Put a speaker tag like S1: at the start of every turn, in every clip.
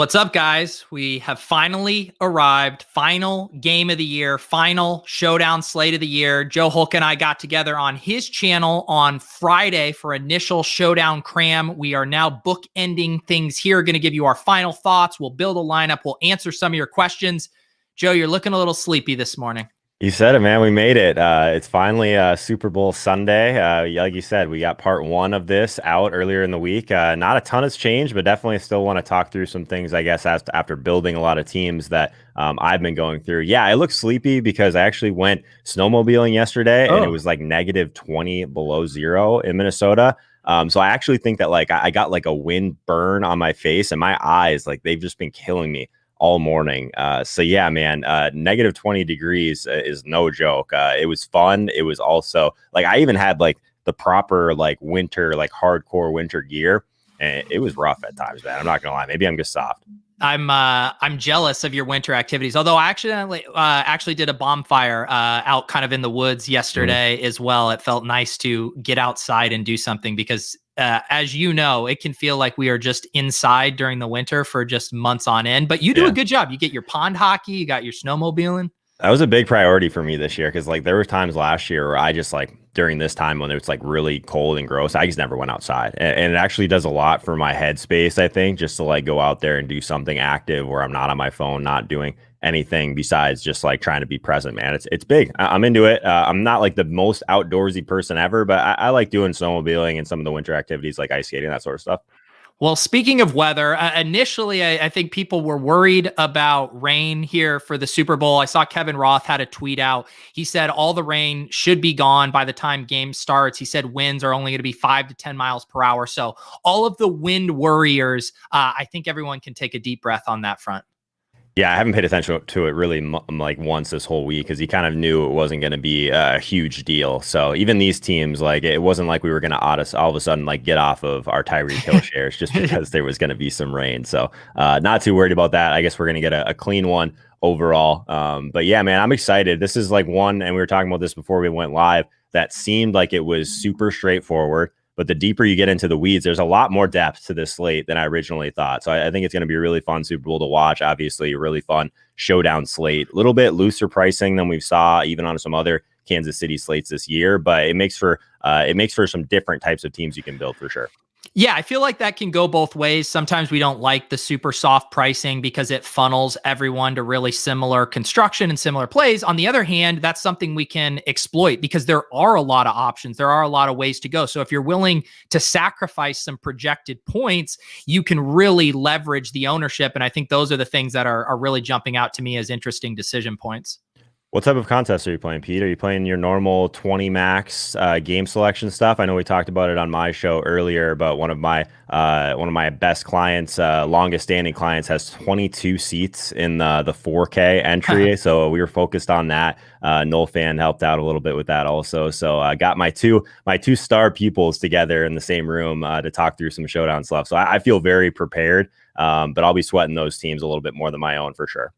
S1: What's up, guys? We have finally arrived. Final game of the year, final showdown slate of the year. Joe Holka and I got together on his channel on Friday for initial showdown cram. We are now bookending things here. Going to give you our final thoughts. We'll build a lineup. We'll answer some of your questions. Joe, you're looking a little sleepy this morning.
S2: You said it, man. We made it. It's finally Super Bowl Sunday. Like you said, we got part one of this out earlier in the week. Not a ton has changed, but definitely still want to talk through some things, I guess, after building a lot of teams that I've been going through. Yeah, I look sleepy because I actually went snowmobiling yesterday and it was like -20 below zero in Minnesota. So I actually think that like I got like a wind burn on my face and my eyes, like they've just been killing me all morning. So yeah, man, -20 degrees is no joke. It was fun. It was also like, I even had like the proper like winter, like hardcore winter gear. And it was rough at times, man. I'm not gonna lie. Maybe I'm just soft.
S1: I'm jealous of your winter activities. Although I actually did a bonfire out kind of in the woods yesterday as well. It felt nice to get outside and do something because as you know, it can feel like we are just inside during the winter for just months on end. But you do a good job. You get your pond hockey, you got your snowmobiling.
S2: That was a big priority for me this year because like there were times last year where I just like during this time when it's like really cold and gross, I just never went outside. And it actually does a lot for my headspace, I think, just to like go out there and do something active where I'm not on my phone, not doing anything besides just like trying to be present, man. It's big. I'm into it. I'm not like the most outdoorsy person ever, but I like doing snowmobiling and some of the winter activities like ice skating, that sort of stuff.
S1: Well, speaking of weather, initially, I think people were worried about rain here for the Super Bowl. I saw Kevin Roth had a tweet out. He said all the rain should be gone by the time game starts. He said winds are only going to be 5 to 10 miles per hour. So all of the wind worriers, I think everyone can take a deep breath on that front.
S2: Yeah, I haven't paid attention to it really like once this whole week because he kind of knew it wasn't going to be a huge deal. So even these teams, like it wasn't like we were going to all of a sudden like get off of our Tyreek Hill shares just because there was going to be some rain. So not too worried about that. I guess we're going to get a clean one overall. But yeah, man, I'm excited. This is like one, and we were talking about this before we went live, that seemed like it was super straightforward. But the deeper you get into the weeds, there's a lot more depth to this slate than I originally thought. So I think it's going to be a really fun Super Bowl to watch. Obviously, a really fun showdown slate. A little bit looser pricing than we saw even on some other Kansas City slates this year. But it makes for some different types of teams you can build for sure.
S1: Yeah, I feel like that can go both ways. Sometimes we don't like the super soft pricing because it funnels everyone to really similar construction and similar plays. On the other hand, that's something we can exploit because there are a lot of options. There are a lot of ways to go. So if you're willing to sacrifice some projected points, you can really leverage the ownership. And I think those are the things that are really jumping out to me as interesting decision points.
S2: What type of contest are you playing, Pete? Are you playing your normal 20 max game selection stuff? I know we talked about it on my show earlier, but one of my best clients, longest standing clients, has 22 seats in the 4K entry. So we were focused on that. Noel Fan helped out a little bit with that also. So I got my two star pupils together in the same room to talk through some showdown stuff. So I feel very prepared, but I'll be sweating those teams a little bit more than my own for sure.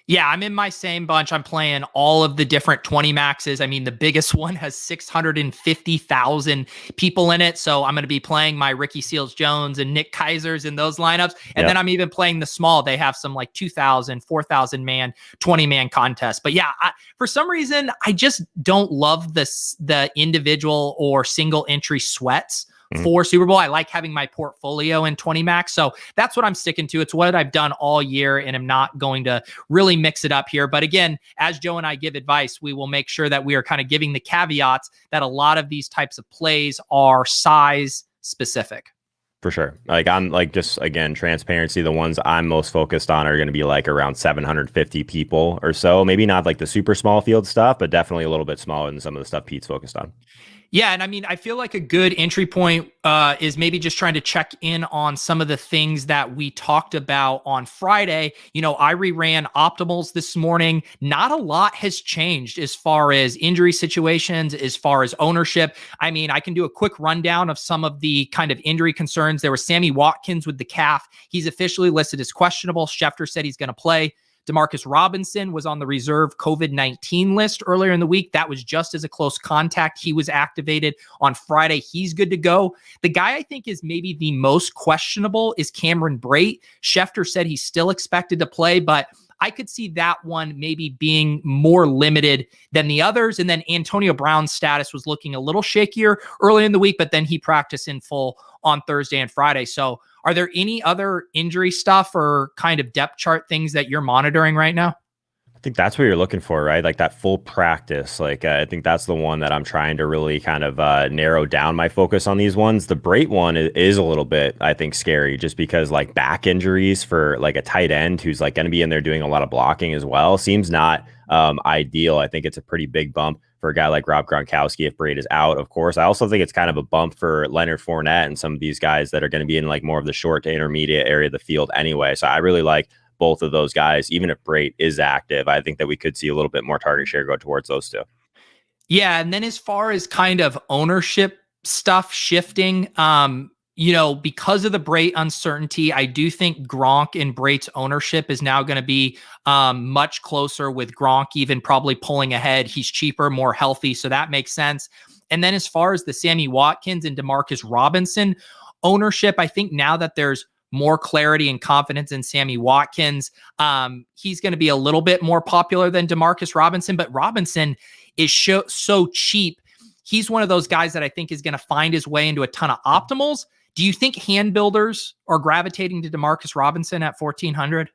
S1: Yeah, I'm in my same bunch. I'm playing all of the different 20 maxes. I mean, the biggest one has 650,000 people in it. So I'm going to be playing my Ricky Seals-Jones and Nick Kaisers in those lineups. And then I'm even playing the small. They have some like 2,000, 4,000 man, 20-man contests. But yeah, for some reason, I just don't love the individual or single entry sweats for Super Bowl. I like having my portfolio in 20 max. So that's what I'm sticking to. It's what I've done all year, and I'm not going to really mix it up here. But again, as Joe and I give advice, we will make sure that we are kind of giving the caveats that a lot of these types of plays are size specific.
S2: For sure. Like I'm like, just again, transparency. The ones I'm most focused on are going to be like around 750 people or so. Maybe not like the super small field stuff, but definitely a little bit smaller than some of the stuff Pete's focused on.
S1: Yeah, and I mean, I feel like a good entry point is maybe just trying to check in on some of the things that we talked about on Friday. You know, I reran optimals this morning. Not a lot has changed as far as injury situations, as far as ownership. I mean, I can do a quick rundown of some of the kind of injury concerns. There was Sammy Watkins with the calf. He's officially listed as questionable. Schefter said he's going to play. Demarcus Robinson was on the reserve COVID-19 list earlier in the week. That was just as a close contact. He was activated on Friday. He's good to go. The guy I think is maybe the most questionable is Cameron Brate. Schefter said he's still expected to play, but I could see that one maybe being more limited than the others. And then Antonio Brown's status was looking a little shakier early in the week, but then he practiced in full on Thursday and Friday. So are there any other injury stuff or kind of depth chart things that you're monitoring right now?
S2: I think that's what you're looking for, right? Like that full practice. Like I think that's the one that I'm trying to really kind of narrow down my focus on these ones. The Brate one is a little bit, I think, scary just because like back injuries for like a tight end who's like going to be in there doing a lot of blocking as well seems not ideal. I think it's a pretty big bump for a guy like Rob Gronkowski if Brate is out, of course. I also think it's kind of a bump for Leonard Fournette and some of these guys that are going to be in like more of the short to intermediate area of the field anyway. So I really like both of those guys. Even if Brate is active, I think that we could see a little bit more target share go towards those two.
S1: Yeah. And then as far as kind of ownership stuff shifting, because of the Brate uncertainty, I do think Gronk and Brate's ownership is now going to be much closer, with Gronk even probably pulling ahead. He's cheaper, more healthy, so that makes sense. And then as far as the Sammy Watkins and Demarcus Robinson ownership, I think now that there's more clarity and confidence in Sammy Watkins, he's going to be a little bit more popular than Demarcus Robinson, but Robinson is so cheap. He's one of those guys that I think is going to find his way into a ton of optimals. Do you think hand builders are gravitating to Demarcus Robinson at 1,400?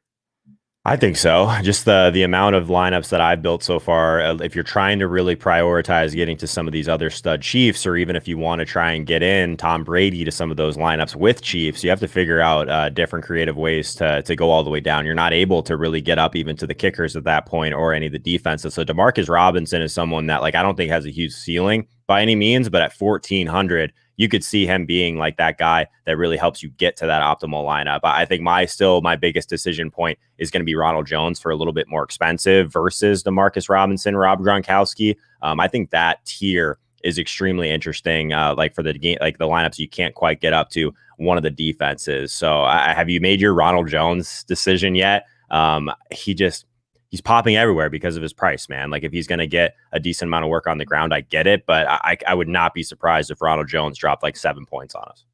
S2: I think so. Just the amount of lineups that I've built so far, if you're trying to really prioritize getting to some of these other stud Chiefs, or even if you want to try and get in Tom Brady to some of those lineups with Chiefs, you have to figure out different creative ways to go all the way down. You're not able to really get up even to the kickers at that point or any of the defenses. So Demarcus Robinson is someone that like I don't think has a huge ceiling by any means, but at 1,400, you could see him being like that guy that really helps you get to that optimal lineup. I think my biggest decision point is going to be Ronald Jones for a little bit more expensive versus Demarcus Robinson, Rob Gronkowski. I think that tier is extremely interesting. Like for the game, like the lineups you can't quite get up to one of the defenses. So have you made your Ronald Jones decision yet? He's popping everywhere because of his price, man. Like if he's going to get a decent amount of work on the ground, I get it, but I would not be surprised if Ronald Jones dropped like 7 points on us.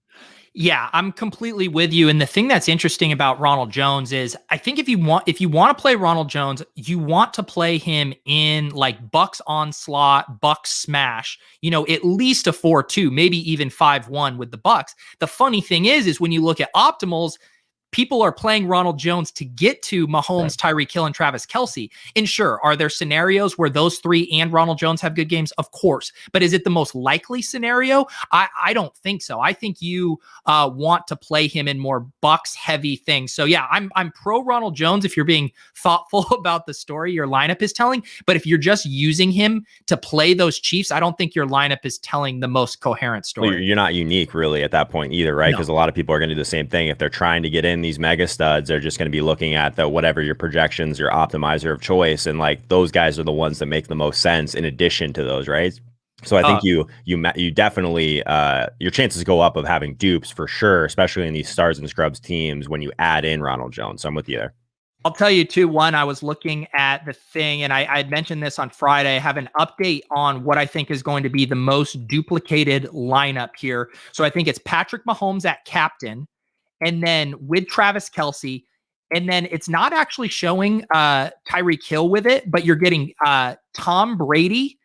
S1: Yeah, I'm completely with you. And the thing that's interesting about Ronald Jones is I think if you want to play Ronald Jones, you want to play him in like Bucs onslaught, Bucs smash, at least a 4-2, maybe even 5-1 with the Bucs. The funny thing is when you look at optimals, people are playing Ronald Jones to get to Mahomes, Tyreek Hill, and Travis Kelce. And sure, are there scenarios where those three and Ronald Jones have good games? Of course. But is it the most likely scenario? I don't think so. I think you want to play him in more Bucs heavy things. So yeah, I'm pro Ronald Jones if you're being thoughtful about the story your lineup is telling. But if you're just using him to play those Chiefs, I don't think your lineup is telling the most coherent story.
S2: Well, you're not unique really at that point either, right? Because a lot of people are going to do the same thing. If they're trying to get in these mega studs, they're just going to be looking at whatever your projections, your optimizer of choice, and like those guys are the ones that make the most sense in addition to those, right? So I think you definitely your chances go up of having dupes for sure, especially in these stars and scrubs teams when you add in Ronald Jones. So I'm with you there.
S1: I'll tell you too, one, I was looking at the thing and I had mentioned this on Friday. I have an update on what I think is going to be the most duplicated lineup here. So I think it's Patrick Mahomes at captain, and then with Travis Kelce, and then it's not actually showing Tyreek Hill with it, but you're getting Tom Brady,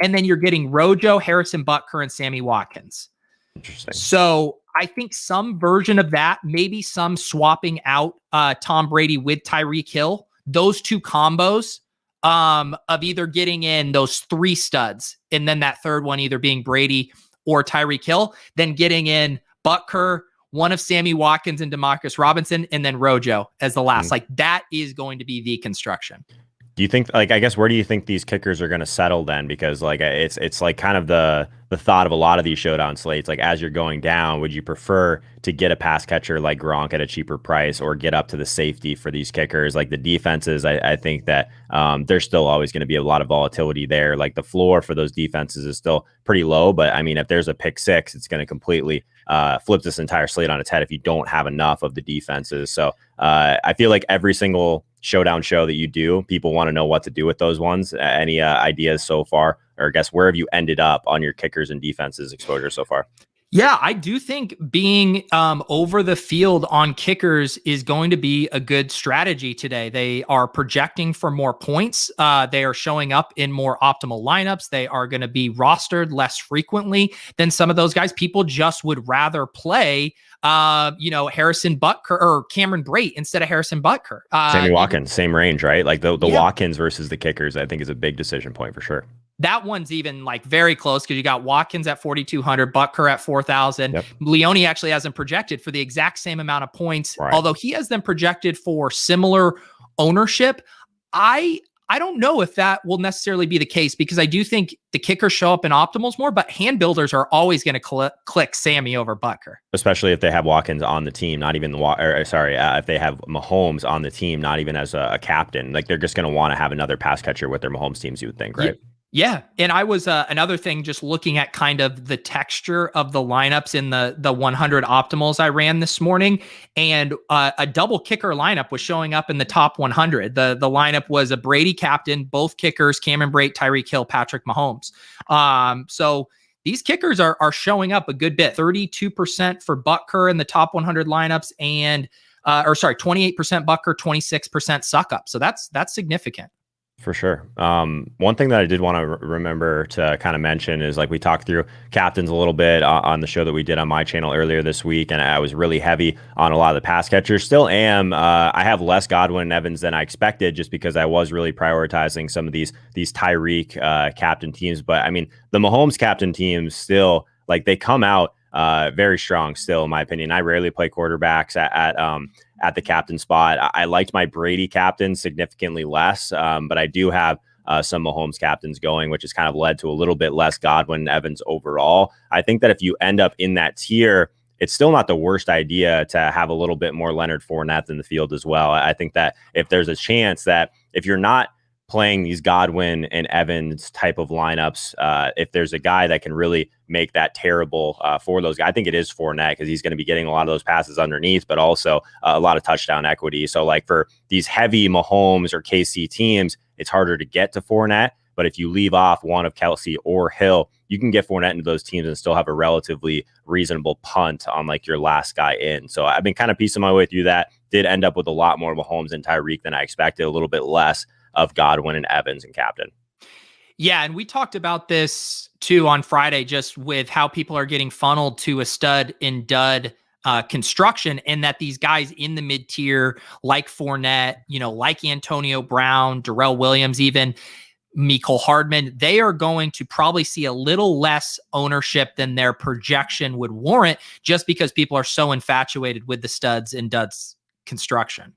S1: and then you're getting Rojo, Harrison Butker, and Sammy Watkins.
S2: Interesting.
S1: So I think some version of that, maybe some swapping out Tom Brady with Tyreek Hill, those two combos of either getting in those three studs, and then that third one either being Brady or Tyreek Hill, then getting in Butker, one of Sammy Watkins and Demarcus Robinson, and then Rojo as the last. Like that is going to be the construction.
S2: Do you think, like, I guess, where do you think these kickers are going to settle then? Because like it's like kind of the thought of a lot of these showdown slates. Like as you're going down, would you prefer to get a pass catcher like Gronk at a cheaper price, or get up to the safety for these kickers? Like the defenses, I think that there's still always going to be a lot of volatility there. Like the floor for those defenses is still pretty low, but I mean, if there's a pick six, it's going to completely flip this entire slate on its head if you don't have enough of the defenses. So I feel like every single showdown show that you do. People want to know what to do with those ones. Any ideas so far, or I guess where have you ended up on your kickers and defenses exposure so far?
S1: Yeah, I do think being over the field on kickers is going to be a good strategy today. They are projecting for more points. They are showing up in more optimal lineups. They are going to be rostered less frequently than some of those guys. People just would rather play, Harrison Butker or Cameron Brate instead of Harrison Butker.
S2: Sammy Watkins, same range, right? Like the Watkins versus the kickers, I think is a big decision point for sure.
S1: That one's even like very close because you got Watkins at 4,200, Butker at 4,000. Yep. Leone actually hasn't projected for the exact same amount of points, right, although he has them projected for similar ownership. I don't know if that will necessarily be the case because I do think the kickers show up in optimals more, but hand builders are always going to click Sammy over Butker.
S2: Especially if they have Watkins on the team, not even if they have Mahomes on the team, not even as a captain. Like they're just going to want to have another pass catcher with their Mahomes teams, you would think, right?
S1: Yeah. And I was another thing, just looking at kind of the texture of the lineups in the 100 optimals I ran this morning, and a double kicker lineup was showing up in the top 100. The lineup was a Brady captain, both kickers, Cameron Brate, Tyreek Hill, Patrick Mahomes. So these kickers are showing up a good bit. 32% for Butker in the top 100 lineups, and 28% Butker, 26% suck up. So that's significant.
S2: For sure. One thing that I did want to remember to kind of mention is, like, we talked through captains a little bit on the show that we did on my channel earlier this week, and I was really heavy on a lot of the pass catchers. Still am. I have less Godwin and Evans than I expected, just because I was really prioritizing some of these Tyreek captain teams. But I mean, the Mahomes captain teams still, like, they come out very strong still, in my opinion. I rarely play quarterbacks at the captain spot. I liked my Brady captain significantly less, but I do have some Mahomes captains going, which has kind of led to a little bit less Godwin and Evans overall. I think that if you end up in that tier, it's still not the worst idea to have a little bit more Leonard Fournette in the field as well. I think that if there's a chance that if you're not playing these Godwin and Evans type of lineups, if there's a guy that can really make that terrible for those guys, I think it is Fournette, because he's going to be getting a lot of those passes underneath, but also a lot of touchdown equity. So, like, for these heavy Mahomes or KC teams, it's harder to get to Fournette. But if you leave off one of Kelsey or Hill, you can get Fournette into those teams and still have a relatively reasonable punt on, like, your last guy in. So I've been kind of piecing my way through that. Did end up with a lot more Mahomes and Tyreek than I expected, a little bit less of Godwin and Evans and captain.
S1: Yeah, and we talked about this too on Friday, just with how people are getting funneled to a stud and dud construction, and that these guys in the mid tier, like Fournette, like Antonio Brown, Darrell Williams, even Mecole Hardman, they are going to probably see a little less ownership than their projection would warrant, just because people are so infatuated with the studs and duds construction.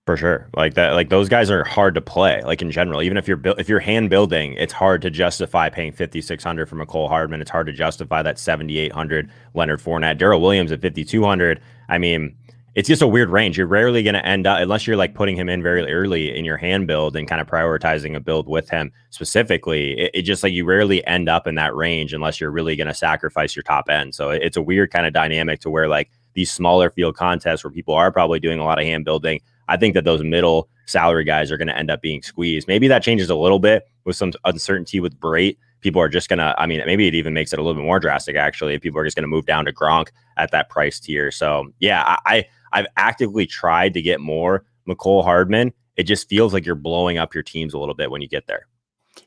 S2: For sure. Like that, like those guys are hard to play, like, in general. Even if you're hand building, it's hard to justify paying $5,600 for Mecole Hardman. It's hard to justify that $7,800 Leonard Fournette. Darrell Williams at $5,200. I mean, it's just a weird range. You're rarely going to end up, unless you're like putting him in very early in your hand build and kind of prioritizing a build with him specifically. It just, like, you rarely end up in that range unless you're really going to sacrifice your top end. So it's a weird kind of dynamic to where, like, these smaller field contests where people are probably doing a lot of hand building, I think that those middle salary guys are going to end up being squeezed. Maybe that changes a little bit with some uncertainty with Brate. People are just going to, I mean, maybe it even makes it a little bit more drastic, actually, if people are just going to move down to Gronk at that price tier. So, yeah, I've actively tried to get more Mecole Hardman. It just feels like you're blowing up your teams a little bit when you get there.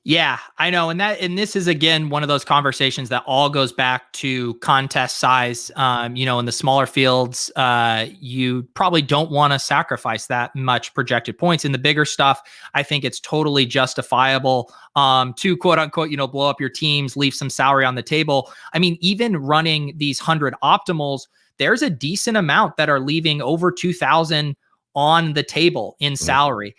S1: Yeah, I know. And this is, again, one of those conversations that all goes back to contest size. In the smaller fields, you probably don't want to sacrifice that much projected points. In the bigger stuff, I think it's totally justifiable to, quote unquote, blow up your teams, leave some salary on the table. I mean, even running these 100 optimals, there's a decent amount that are leaving over 2,000 on the table in salary.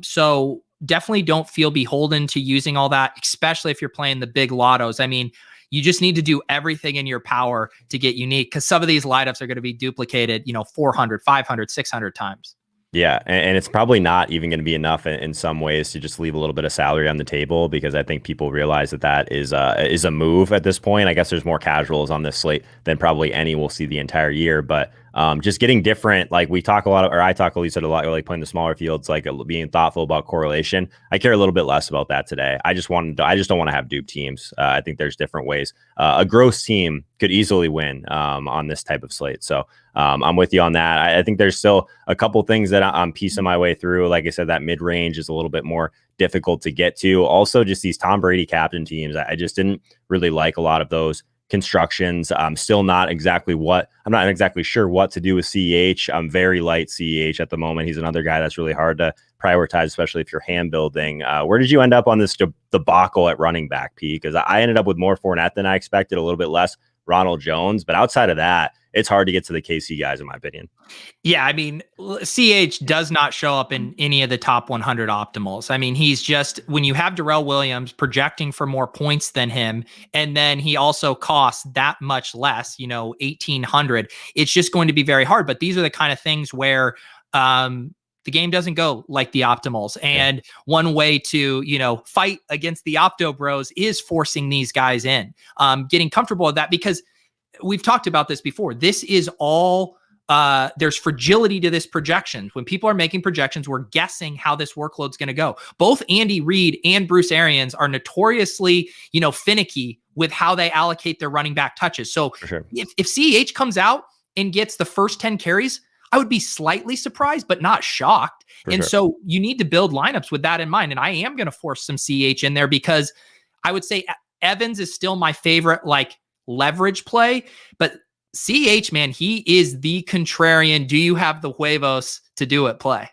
S1: So definitely don't feel beholden to using all that, especially if you're playing the big lottos. I mean, you just need to do everything in your power to get unique, because some of these lineups are going to be duplicated, 400, 500, 600 times.
S2: Yeah, and it's probably not even going to be enough in some ways to just leave a little bit of salary on the table, because I think people realize that is a move at this point. I guess there's more casuals on this slate than probably any we'll see the entire year, but just getting different, like we talk a lot, or I talk at least a lot, like playing the smaller fields, like being thoughtful about correlation. I care a little bit less about that today. I just don't want to have dupe teams. I think there's different ways. A gross team could easily win on this type of slate. So I'm with you on that. I think there's still a couple things that I'm piecing my way through. Like I said, that mid range is a little bit more difficult to get to. Also, just these Tom Brady captain teams, I just didn't really like a lot of those constructions. I'm not exactly sure what to do with CEH. I'm very light CEH at the moment. He's another guy that's really hard to prioritize, especially if you're hand building. Where did you end up on this debacle at running back, P? Because I ended up with more Fournette than I expected, a little bit less Ronald Jones. But outside of that, it's hard to get to the KC guys, in my opinion.
S1: Yeah, I mean, CH does not show up in any of the top 100 optimals. I mean, he's just, when you have Darrell Williams projecting for more points than him, and then he also costs that much less, 1,800, it's just going to be very hard. But these are the kind of things where the game doesn't go like the optimals. And one way to, fight against the opto bros is forcing these guys in, getting comfortable with that, because we've talked about this before. This is all, there's fragility to this projection. When people are making projections, we're guessing how this workload's going to go. Both Andy Reid and Bruce Arians are notoriously, finicky with how they allocate their running back touches. So if CEH comes out and gets the first 10 carries, I would be slightly surprised, but not shocked. So you need to build lineups with that in mind. And I am going to force some CEH in there, because I would say Evans is still my favorite, leverage play, but CH, man, he is the contrarian. Do you have the huevos to do it play?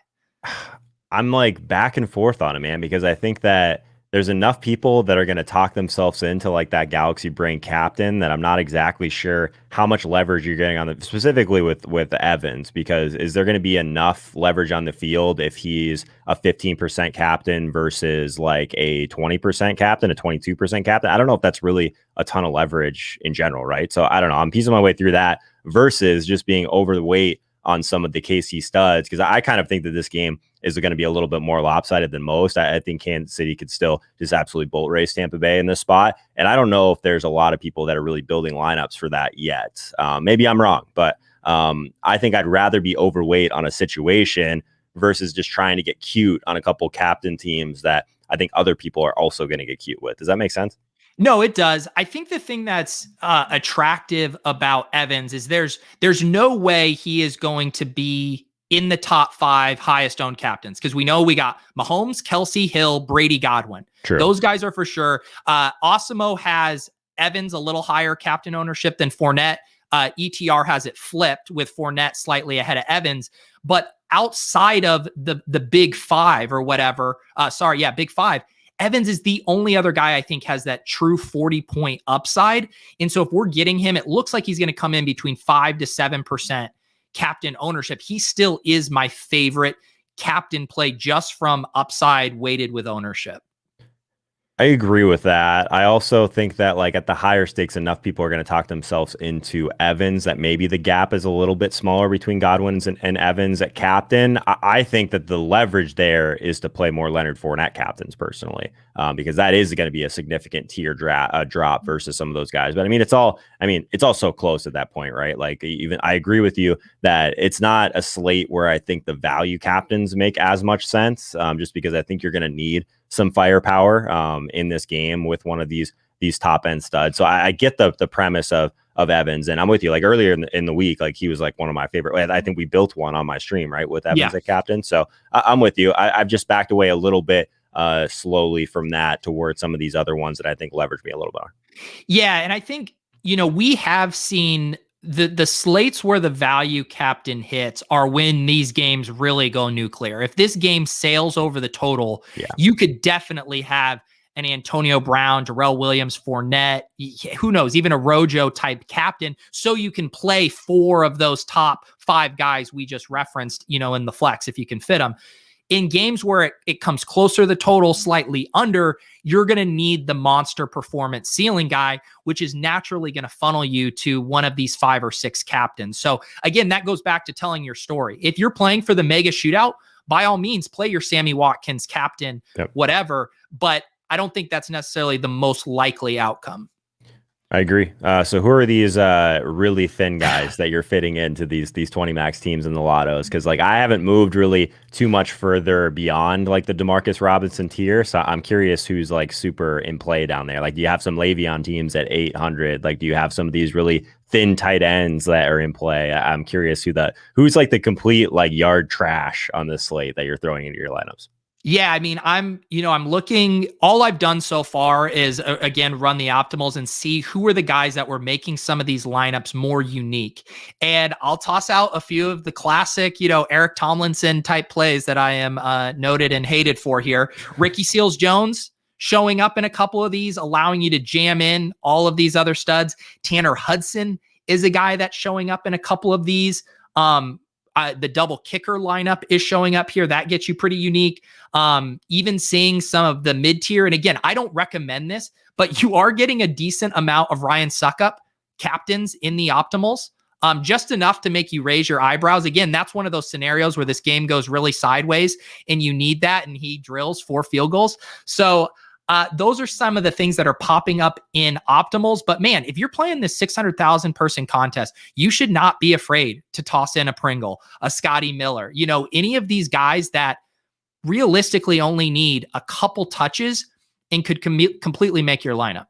S2: I'm back and forth on it, man, because I think that there's enough people that are going to talk themselves into that Galaxy Brain captain that I'm not exactly sure how much leverage you're getting on specifically with Evans, because is there going to be enough leverage on the field if he's a 15% captain versus a 20% captain, a 22% captain? I don't know if that's really a ton of leverage in general, right? So I don't know. I'm piecing my way through that versus just being overweight on some of the KC studs, because I kind of think that this game is going to be a little bit more lopsided than most. I think Kansas City could still just absolutely bolt race Tampa Bay in this spot. And I don't know if there's a lot of people that are really building lineups for that yet. Maybe I'm wrong, but I think I'd rather be overweight on a situation versus just trying to get cute on a couple captain teams that I think other people are also going to get cute with. Does that make sense?
S1: No, it does. I think the thing that's attractive about Evans is there's no way he is going to be in the top 5 highest owned captains, because we know we got Mahomes, Kelsey, Hill, Brady, Godwin.
S2: True.
S1: Those guys are for sure. Osimo has Evans a little higher captain ownership than Fournette. ETR has it flipped with Fournette slightly ahead of Evans. But outside of the big 5 or whatever, big 5, Evans is the only other guy I think has that true 40-point upside. And so if we're getting him, it looks like he's going to come in between 5 to 7% captain ownership. He still is my favorite captain play just from upside weighted with ownership.
S2: I agree with that. I also think that at the higher stakes, enough people are going to talk themselves into Evans that maybe the gap is a little bit smaller between Godwin's and Evans at captain. I think that the leverage there is to play more Leonard Fournette captains personally, because that is going to be a significant tier drop versus some of those guys. But it's all so close at that point, right? Even I agree with you that it's not a slate where I think the value captains make as much sense, just because I think you're going to need some firepower in this game with one of these top end studs. So I get the premise of Evans, and I'm with you. Earlier in the week, he was one of my favorite. I think we built one on my stream, right, with Evans at captain. So I'm with you. I've just backed away a little bit slowly from that towards some of these other ones that I think leverage me a little more.
S1: Yeah, and I think we have seen the slates where the value captain hits are when these games really go nuclear. If this game sails over the total, you could definitely have an Antonio Brown, Darrell Williams, Fournette, who knows, even a Rojo type captain. So you can play 4 of those top 5 guys we just referenced, in the flex, if you can fit them. In games where it comes closer to the total, slightly under, you're going to need the monster performance ceiling guy, which is naturally going to funnel you to one of these 5 or 6 captains. So again, that goes back to telling your story. If you're playing for the mega shootout, by all means, play your Sammy Watkins captain, whatever. But I don't think that's necessarily the most likely outcome.
S2: I agree. So who are these really thin guys that you're fitting into these 20 max teams in the lottos? Because like I haven't moved really too much further beyond like the Demarcus Robinson tier. So I'm curious who's like super in play down there. Like, do you have some Le'Veon teams at 800? Like, do you have some of these really thin tight ends that are in play? I'm curious who's like the complete like yard trash on this slate that you're throwing into your lineups.
S1: Yeah, I mean, I'm looking, all I've done so far is again, run the optimals and see who are the guys that were making some of these lineups more unique. And I'll toss out a few of the classic, Eric Tomlinson type plays that I am noted and hated for here. Ricky Seals-Jones showing up in a couple of these, allowing you to jam in all of these other studs. Tanner Hudson is a guy that's showing up in a couple of these. The double kicker lineup is showing up here. That gets you pretty unique. Even seeing some of the mid tier. And again, I don't recommend this, but you are getting a decent amount of Ryan Suckup captains in the optimals. Just enough to make you raise your eyebrows. Again, that's one of those scenarios where this game goes really sideways and you need that. And he drills 4 field goals. So those are some of the things that are popping up in optimals. But man, if you're playing this 600,000 person contest, you should not be afraid to toss in a Pringle, a Scotty Miller, any of these guys that realistically only need a couple touches and could completely make your lineup.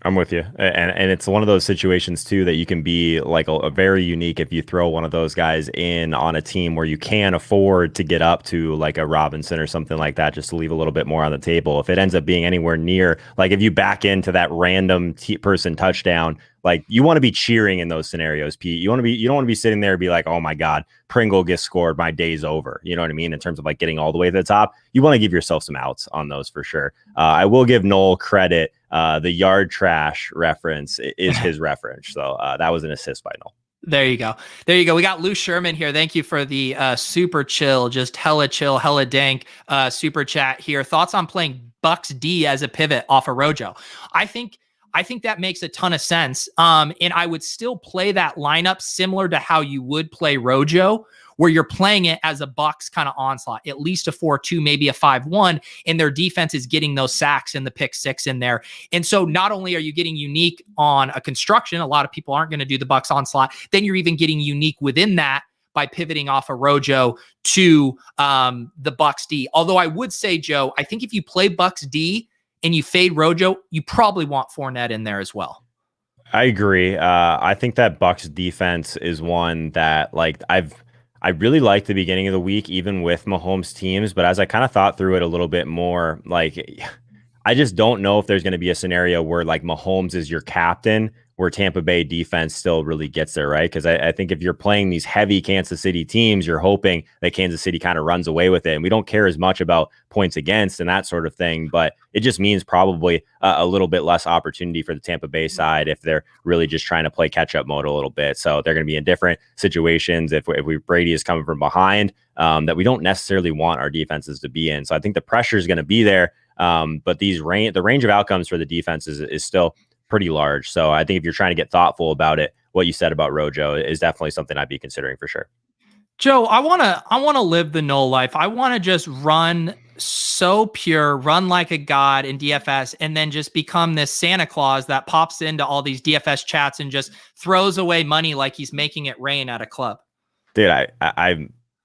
S2: I'm with you. And it's one of those situations too that you can be like a very unique if you throw one of those guys in on a team where you can afford to get up to like a Robinson or something like that, just to leave a little bit more on the table. If it ends up being anywhere near, like if you back into that random person touchdown, like you want to be cheering in those scenarios, Pete. You don't want to be sitting there and be like, oh my God, Pringle gets scored, my day's over. You know what I mean? In terms of like getting all the way to the top, you want to give yourself some outs on those for sure. I will give Noel credit. The yard trash reference is his reference. So that was an assist by Noel.
S1: There you go. We got Lou Sherman here. Thank you for the super chill, just hella chill, hella dank super chat here. Thoughts on playing Bucs D as a pivot off of Rojo? I think that makes a ton of sense. And I would still play that lineup similar to how you would play Rojo, where you're playing it as a Bucs kind of onslaught, at least a 4-2, maybe a 5-1, and their defense is getting those sacks and the pick 6 in there. And so not only are you getting unique on a construction, a lot of people aren't going to do the Bucs onslaught, then you're even getting unique within that by pivoting off of Rojo to the Bucs D. Although I would say, Joe, I think if you play Bucs D and you fade Rojo, you probably want Fournette in there as well.
S2: I agree. I think that Bucs defense is one that like I really liked the beginning of the week, even with Mahomes teams. But as I kind of thought through it a little bit more, like I just don't know if there's going to be a scenario where like Mahomes is your captain, where Tampa Bay defense still really gets there, right? Because I think if you're playing these heavy Kansas City teams, you're hoping that Kansas City kind of runs away with it. And we don't care as much about points against and that sort of thing, but it just means probably a little bit less opportunity for the Tampa Bay side if they're really just trying to play catch-up mode a little bit. So they're going to be in different situations if Brady is coming from behind that we don't necessarily want our defenses to be in. So I think the pressure is going to be there, but the range of outcomes for the defense is still pretty large. So I think if you're trying to get thoughtful about it, what you said about Rojo is definitely something I'd be considering for sure.
S1: Joe, I want to live the null life. I want to just run so pure, run like a god in DFS, and then just become this Santa Claus that pops into all these DFS chats and just throws away money like he's making it rain at a club.
S2: Dude,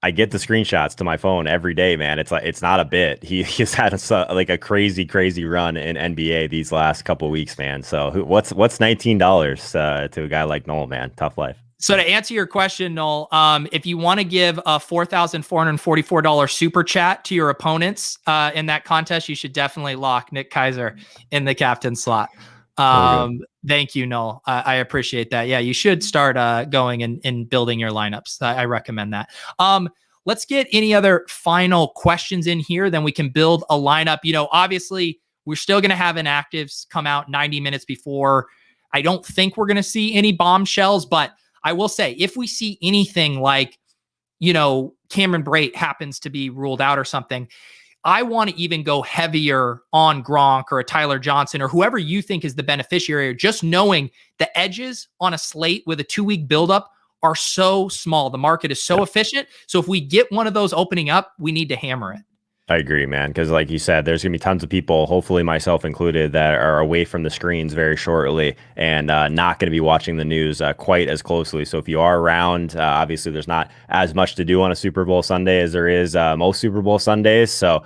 S2: I get the screenshots to my phone every day, man. It's like, it's not a bit. He's had a crazy run in NBA these last couple of weeks, man. So what's $19 to a guy like Noel, man? Tough life.
S1: So to answer your question, Noel, if you want to give a $4,444 super chat to your opponents in that contest, you should definitely lock Nick Keizer in the captain slot. Thank you, Noel. I appreciate that. Yeah, you should start going and building your lineups. I recommend that. Let's get any other final questions in here, then we can build a lineup. Obviously, we're still going to have inactives come out 90 minutes before. I don't think we're going to see any bombshells, but I will say if we see anything like, Cameron Brate happens to be ruled out or something, I want to even go heavier on Gronk or a Tyler Johnson or whoever you think is the beneficiary, just knowing the edges on a slate with a 2-week buildup are so small. The market is so efficient. So if we get one of those opening up, we need to hammer it.
S2: I agree, man. Because like you said, there's gonna be tons of people, hopefully myself included, that are away from the screens very shortly and not going to be watching the news quite as closely. So if you are around, obviously there's not as much to do on a Super Bowl Sunday as there is most Super Bowl Sundays. So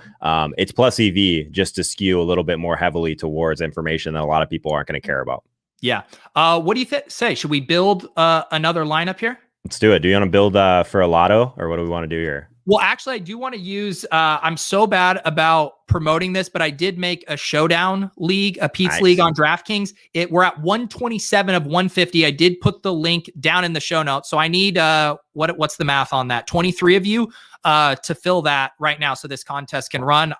S2: it's plus EV just to skew a little bit more heavily towards information that a lot of people aren't going to care about.
S1: Yeah. What do you say? Should we build another lineup here?
S2: Let's do it. Do you want to build for a lotto, or what do we want to do here?
S1: Well, actually, I do want to use, I'm so bad about promoting this, but I did make a showdown league, a Pete's league on DraftKings. We're at 127 of 150. I did put the link down in the show notes. So I need, what's the math on that? 23 of you to fill that right now so this contest can run.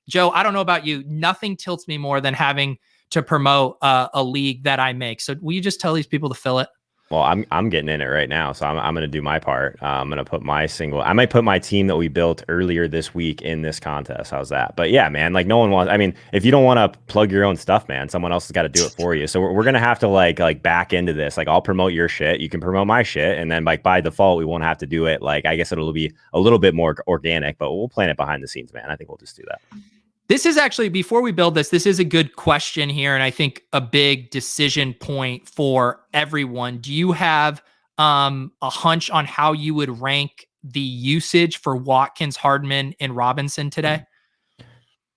S1: Joe, I don't know about you. Nothing tilts me more than having to promote a league that I make. So will you just tell these people to fill it?
S2: Well, I'm getting in it right now, so I'm going to do my part. I'm going to put my single. I might put my team that we built earlier this week in this contest. How's that? But yeah, man, like no one wants. I mean, if you don't want to plug your own stuff, man, someone else has got to do it for you. So we're going to have to like back into this. Like I'll promote your shit, you can promote my shit, and then like by default we won't have to do it. Like I guess it'll be a little bit more organic, but we'll plan it behind the scenes, man. I think we'll just do that.
S1: This is actually, before we build this is a good question here, and I think a big decision point for everyone. Do you have a hunch on how you would rank the usage for Watkins, Hardman, and Robinson today?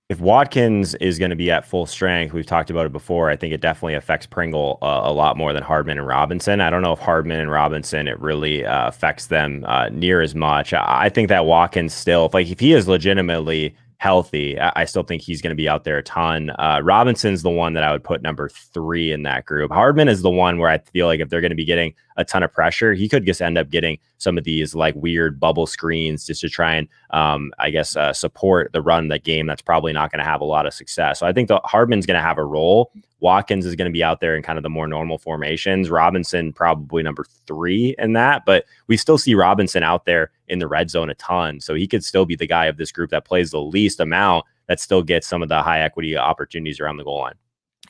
S2: If Watkins is going to be at full strength, we've talked about it before, I think it definitely affects Pringle a lot more than Hardman and Robinson. I don't know if Hardman and Robinson, it really affects them near as much. I think that Watkins still, if he is legitimately healthy, I still think he's going to be out there a ton. Robinson's the one that I would put number 3 in that group. Hardman is the one where I feel like if they're going to be getting a ton of pressure, he could just end up getting some of these like weird bubble screens just to try and support the run that game. That's probably not going to have a lot of success. So I think Hardman's going to have a role. Watkins is going to be out there in kind of the more normal formations. Robinson probably number 3 in that, but we still see Robinson out there in the red zone a ton. So he could still be the guy of this group that plays the least amount that still gets some of the high equity opportunities around the goal line.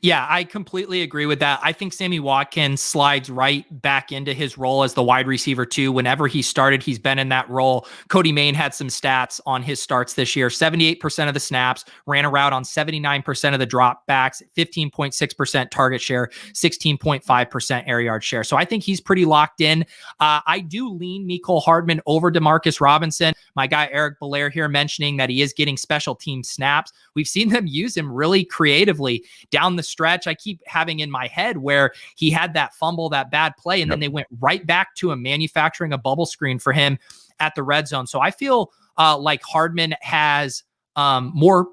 S1: Yeah, I completely agree with that. I think Sammy Watkins slides right back into his role as the wide receiver too. Whenever he started, he's been in that role. Cody Main had some stats on his starts this year. 78% of the snaps, ran a route on 79% of the dropbacks, 15.6% target share, 16.5% air yard share. So I think he's pretty locked in. I do lean Mecole Hardman over Demarcus Robinson. My guy Eric Belair here mentioning that he is getting special team snaps. We've seen them use him really creatively down the stretch. I keep having in my head where he had that fumble, that bad play, and then they went right back to him manufacturing a bubble screen for him at the red zone. So I feel like Hardman has more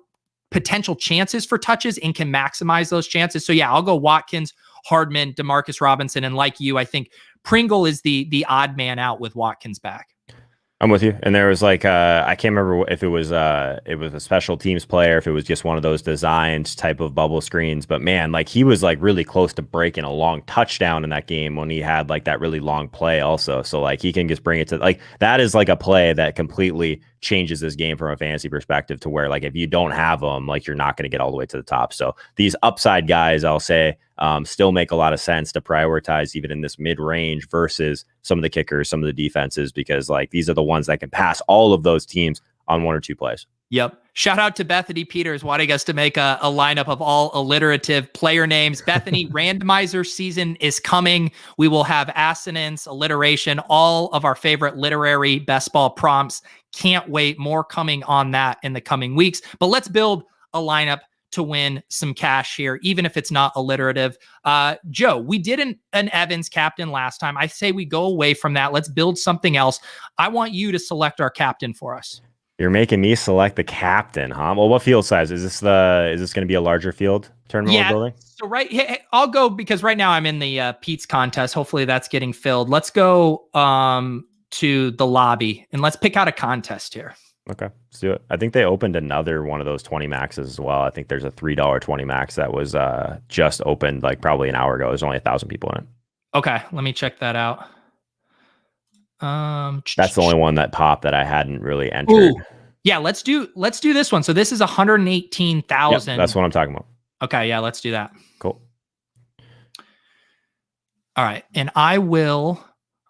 S1: potential chances for touches and can maximize those chances. So yeah, I'll go Watkins, Hardman, Demarcus Robinson, and like you, I think Pringle is the odd man out with Watkins back.
S2: I'm with you. And there was like, I can't remember if it was a special teams player, if it was just one of those designed type of bubble screens, but man, like he was like really close to breaking a long touchdown in that game when he had like that really long play also. So like he can just bring it to like, that is like a play that completely changes this game from a fantasy perspective to where like, if you don't have them, like you're not going to get all the way to the top. So these upside guys, I'll say, still make a lot of sense to prioritize even in this mid-range versus some of the kickers, some of the defenses, because like these are the ones that can pass all of those teams on 1 or 2 plays.
S1: Yep. Shout out to Bethany Peters wanting us to make a lineup of all alliterative player names. Bethany, randomizer season is coming. We will have assonance, alliteration, all of our favorite literary best ball prompts. Can't wait. More coming on that in the coming weeks. But let's build a lineup to win some cash here, even if it's not alliterative. Joe, we did an Evans captain last time. I say we go away from that. Let's build something else. I want you to select our captain for us.
S2: You're making me select the captain, huh? Well, what field size is this? Is this going to be a larger field tournament we're building?
S1: So I'll go because right now I'm in the Pete's contest. Hopefully that's getting filled. Let's go to the lobby and let's pick out a contest here.
S2: Okay, let's do it. I think they opened another one of those 20 maxes as well. I think there's a $3 20 max that was just opened like probably an hour ago. There's only 1,000 people in it. Okay,
S1: let me check that out.
S2: That's the only one that popped that I hadn't really entered.
S1: Ooh. Yeah, let's do this one. So this is 118,000.
S2: Yep, that's what I'm talking about.
S1: Okay, yeah, let's do that.
S2: Cool.
S1: All right, and I'm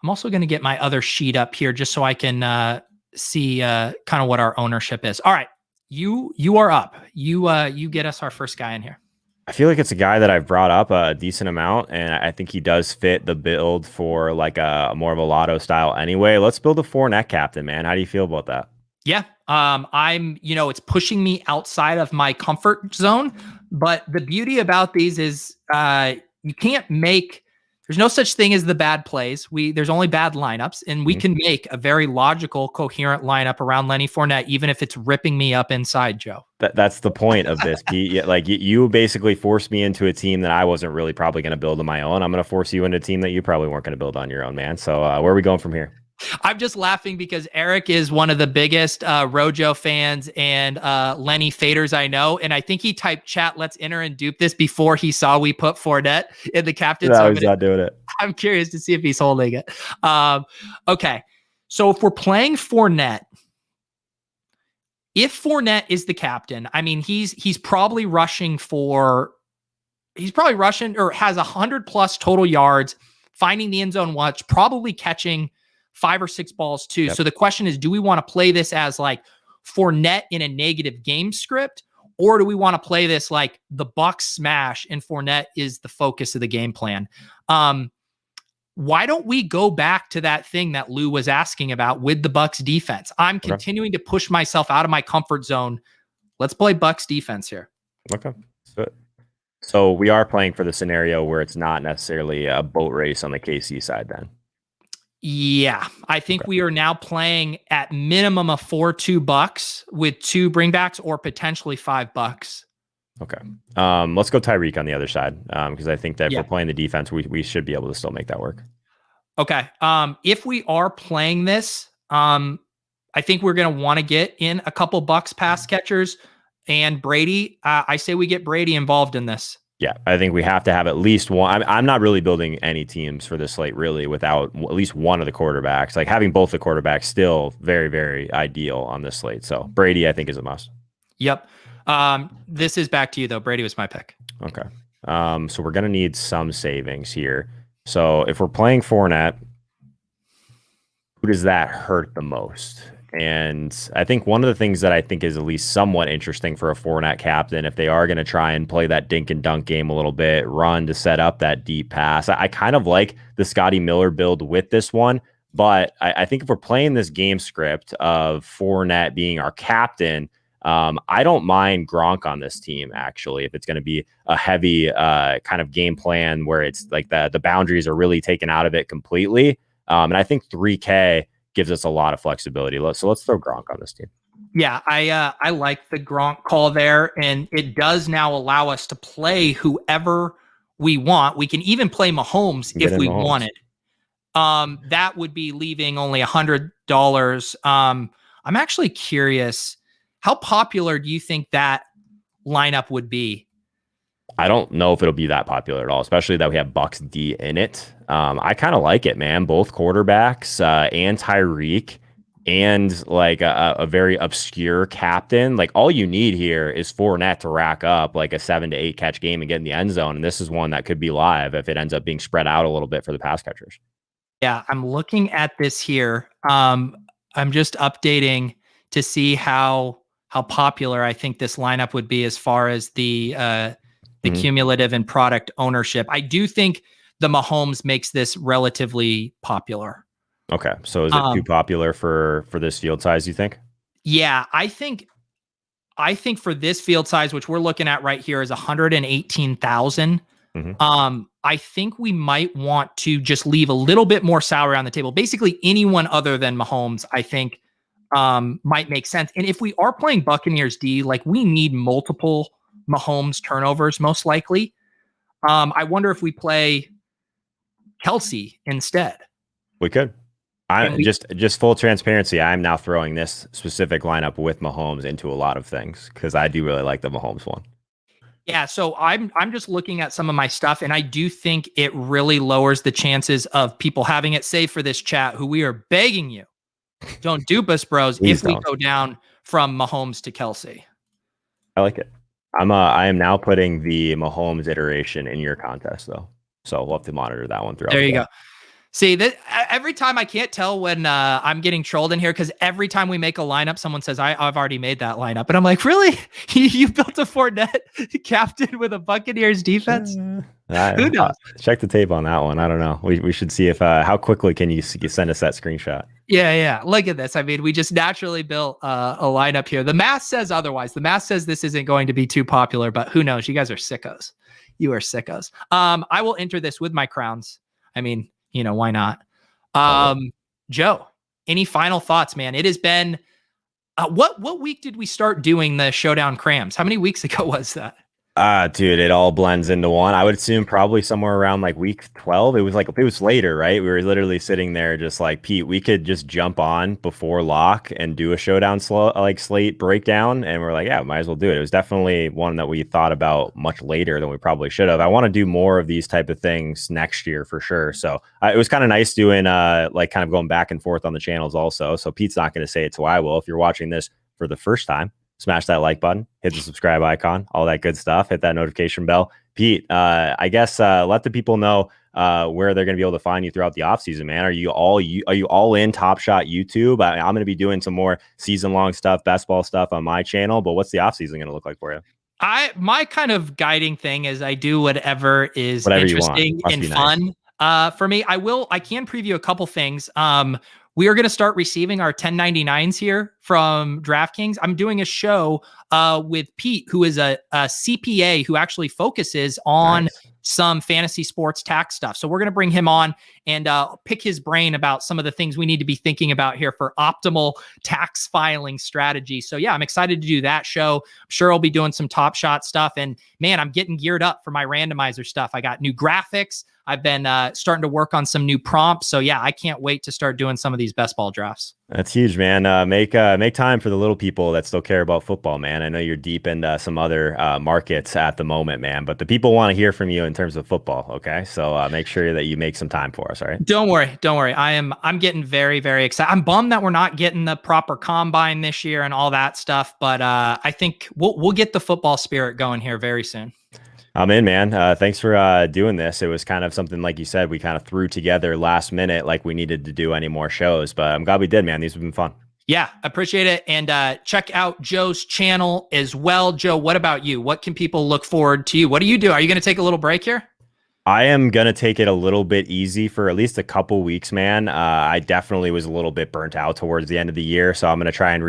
S1: also going to get my other sheet up here just so I can see kind of what our ownership is. All right, You are up. You get us our first guy in here.
S2: I feel like it's a guy that I've brought up a decent amount, and I think he does fit the build for like a more of a lotto style anyway. Let's build a Fournette captain, man. How do you feel about that?
S1: Yeah. It's pushing me outside of my comfort zone, but the beauty about these is you can't make there's no such thing as the bad plays. There's only bad lineups, and we can make a very logical, coherent lineup around Lenny Fournette, even if it's ripping me up inside, Joe.
S2: That's the point of this, Pete. Like you basically forced me into a team that I wasn't really probably going to build on my own. I'm going to force you into a team that you probably weren't going to build on your own, man. So where are we going from here?
S1: I'm just laughing because Eric is one of the biggest Rojo fans and Lenny faders I know. And I think he typed chat, let's enter and dupe this before he saw we put Fournette in the captain.
S2: No, he's not doing it.
S1: I'm curious to see if he's holding it. Okay. So if we're playing Fournette, if Fournette is the captain, I mean, he's probably rushing or has 100+ total yards, finding the end zone once, probably catching 5 or 6 balls too. Yep. So the question is, do we want to play this as like Fournette in a negative game script, or do we want to play this like the Bucs smash and Fournette is the focus of the game plan? Why don't we go back to that thing that Lou was asking about with the Bucs defense? I'm continuing to push myself out of my comfort zone. Let's play Bucs defense here.
S2: Okay. So we are playing for the scenario where it's not necessarily a boat race on the KC side then.
S1: Yeah, I think we are now playing at minimum a 4-2 Bucs with 2 bringbacks or potentially 5 Bucs.
S2: Okay. Let's go Tyreek on the other side because I think that if we're playing the defense, we should be able to still make that work.
S1: Okay. If we are playing this, I think we're going to want to get in a couple Bucs pass catchers and Brady. I say we get Brady involved in this.
S2: Yeah, I think we have to have at least one. I'm not really building any teams for this slate really without at least one of the quarterbacks. Like having both the quarterbacks still very, very ideal on this slate. So Brady, I think, is a must.
S1: Yep. This is back to you though. Brady was my pick.
S2: Okay. So we're gonna need some savings here. So if we're playing Fournette, who does that hurt the most? And I think one of the things that I think is at least somewhat interesting for a Fournette captain, if they are going to try and play that dink and dunk game a little bit, run to set up that deep pass. I kind of like the Scotty Miller build with this one, but I think if we're playing this game script of Fournette being our captain, I don't mind Gronk on this team, actually, if it's going to be a heavy kind of game plan where it's like the boundaries are really taken out of it completely. And I think 3K gives us a lot of flexibility. So let's throw Gronk on this team.
S1: Yeah, I like the Gronk call there, and it does now allow us to play whoever we want. We can even play Mahomes if we wanted. That would be leaving only $100. I'm actually curious, how popular do you think that lineup would be?
S2: I don't know if it'll be that popular at all, especially that we have Bucs D in it. I kind of like it, man. Both quarterbacks and Tyreek and like a very obscure captain. Like all you need here is Fournette to rack up like a 7 to 8 catch game and get in the end zone. And this is one that could be live if it ends up being spread out a little bit for the pass catchers.
S1: Yeah, I'm looking at this here. I'm just updating to see how popular I think this lineup would be as far as the cumulative and product ownership. I do think the Mahomes makes this relatively popular.
S2: Okay. So is it too popular for this field size, you think?
S1: Yeah, I think for this field size, which we're looking at right here, is 118,000. I think we might want to just leave a little bit more salary on the table. Basically, anyone other than Mahomes, I think, might make sense. And if we are playing Buccaneers D, like we need multiple Mahomes turnovers, most likely. I wonder if we play Kelsey instead.
S2: We could. Just full transparency. I'm now throwing this specific lineup with Mahomes into a lot of things because I do really like the Mahomes one.
S1: Yeah, so I'm just looking at some of my stuff, and I do think it really lowers the chances of people having it saved for this chat, who we are begging you, don't dupe us, bros, if we go down from Mahomes to Kelsey.
S2: I like it. I am now putting the Mahomes iteration in your contest, though. So we'll have to monitor that one throughout.
S1: There you go. See that every time I can't tell when I'm getting trolled in here because every time we make a lineup, someone says I've already made that lineup, and I'm like, really? You built a Fournette captain with a Buccaneers defense? Who knows?
S2: Check the tape on that one. I don't know. We should see if how quickly can you send us that screenshot?
S1: Yeah. Look at this. I mean, we just naturally built a lineup here. The math says otherwise. The math says this isn't going to be too popular, but who knows? You guys are sickos. You are sickos. I will enter this with my crowns. I mean, why not? Joe, any final thoughts, man? It has been, what week did we start doing the Showdown Crams? How many weeks ago was that?
S2: Dude, it all blends into one. I would assume probably somewhere around like week 12. It was later, right? We were literally sitting there just like, Pete, we could just jump on before lock and do a showdown slate breakdown. And we're like, yeah, might as well do it. It was definitely one that we thought about much later than we probably should have. I want to do more of these type of things next year for sure. So it was kind of nice doing like kind of going back and forth on the channels also. So Pete's not going to say it, so I will. If you're watching this for the first time, smash that like button, hit the subscribe icon, all that good stuff. Hit that notification bell. Pete, I guess let the people know where they're going to be able to find you throughout the offseason, man. Are you all in Top Shot YouTube? I'm going to be doing some more season-long stuff, best ball stuff on my channel, but what's the offseason going to look like for you?
S1: My kind of guiding thing is I do whatever is interesting and fun. For me, I can preview a couple things. We are going to start receiving our 1099s here from DraftKings. I'm doing a show with Pete, who is a CPA who actually focuses on some fantasy sports tax stuff. So we're going to bring him on and pick his brain about some of the things we need to be thinking about here for optimal tax filing strategy. So yeah, I'm excited to do that show. I'm sure I'll be doing some Top Shot stuff. And man, I'm getting geared up for my randomizer stuff. I got new graphics. I've been starting to work on some new prompts. So yeah, I can't wait to start doing some of these best ball drafts.
S2: That's huge, man. Make time for the little people that still care about football, man. I know you're deep into some other markets at the moment, man, but the people want to hear from you in terms of football. Okay, so make sure that you make some time for us. All right.
S1: Don't worry. I'm getting very, very excited. I'm bummed that we're not getting the proper combine this year and all that stuff, but I think we'll get the football spirit going here very soon.
S2: I'm in, man. Thanks for doing this. It was kind of something, like you said, we kind of threw together last minute, like we needed to do any more shows, but I'm glad we did, man. These have been fun.
S1: Yeah, appreciate it. And check out Joe's channel as well. Joe, what about you? What can people look forward to you? What do you do? Are you going to take a little break here?
S2: I am going to take it a little bit easy for at least a couple weeks, man. I definitely was a little bit burnt out towards the end of the year, so I'm going to try and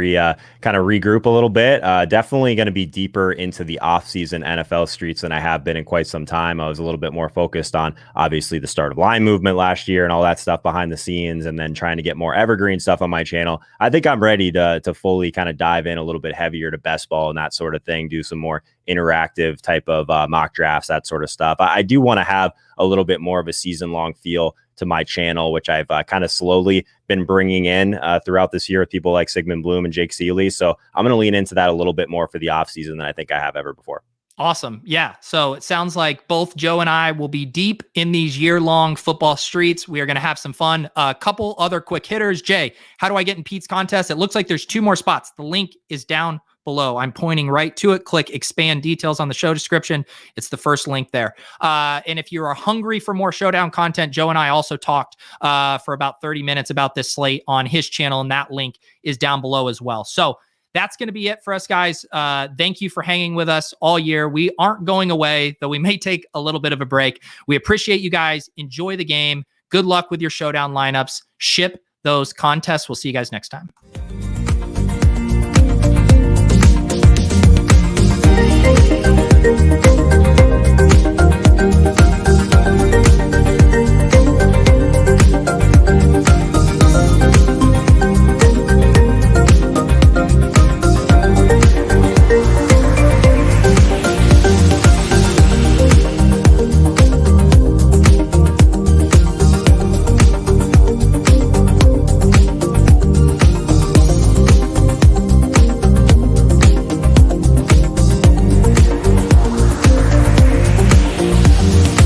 S2: kind of regroup a little bit. Definitely going to be deeper into the off-season NFL streets than I have been in quite some time. I was a little bit more focused on, obviously, the start of line movement last year and all that stuff behind the scenes, and then trying to get more evergreen stuff on my channel. I think I'm ready to fully kind of dive in a little bit heavier to best ball and that sort of thing, do some more interactive type of mock drafts, that sort of stuff. I do want to have a little bit more of a season-long feel to my channel, which I've kind of slowly been bringing in throughout this year with people like Sigmund Bloom and Jake Seeley. So I'm going to lean into that a little bit more for the offseason than I think I have ever before.
S1: Awesome. Yeah. So it sounds like both Joe and I will be deep in these year-long football streets. We are going to have some fun. A couple other quick hitters. Jay, how do I get in Pete's contest? It looks like there's 2 more spots. The link is down below. I'm pointing right to it. Click expand details on the show description. It's the first link there. And if you are hungry for more Showdown content, Joe and I also talked for about 30 minutes about this slate on his channel, and that link is down below as well. So that's going to be it for us, guys. Thank you for hanging with us all year. We aren't going away, though we may take a little bit of a break. We appreciate you guys. Enjoy the game. Good luck with your Showdown lineups. Ship those contests. We'll see you guys next time.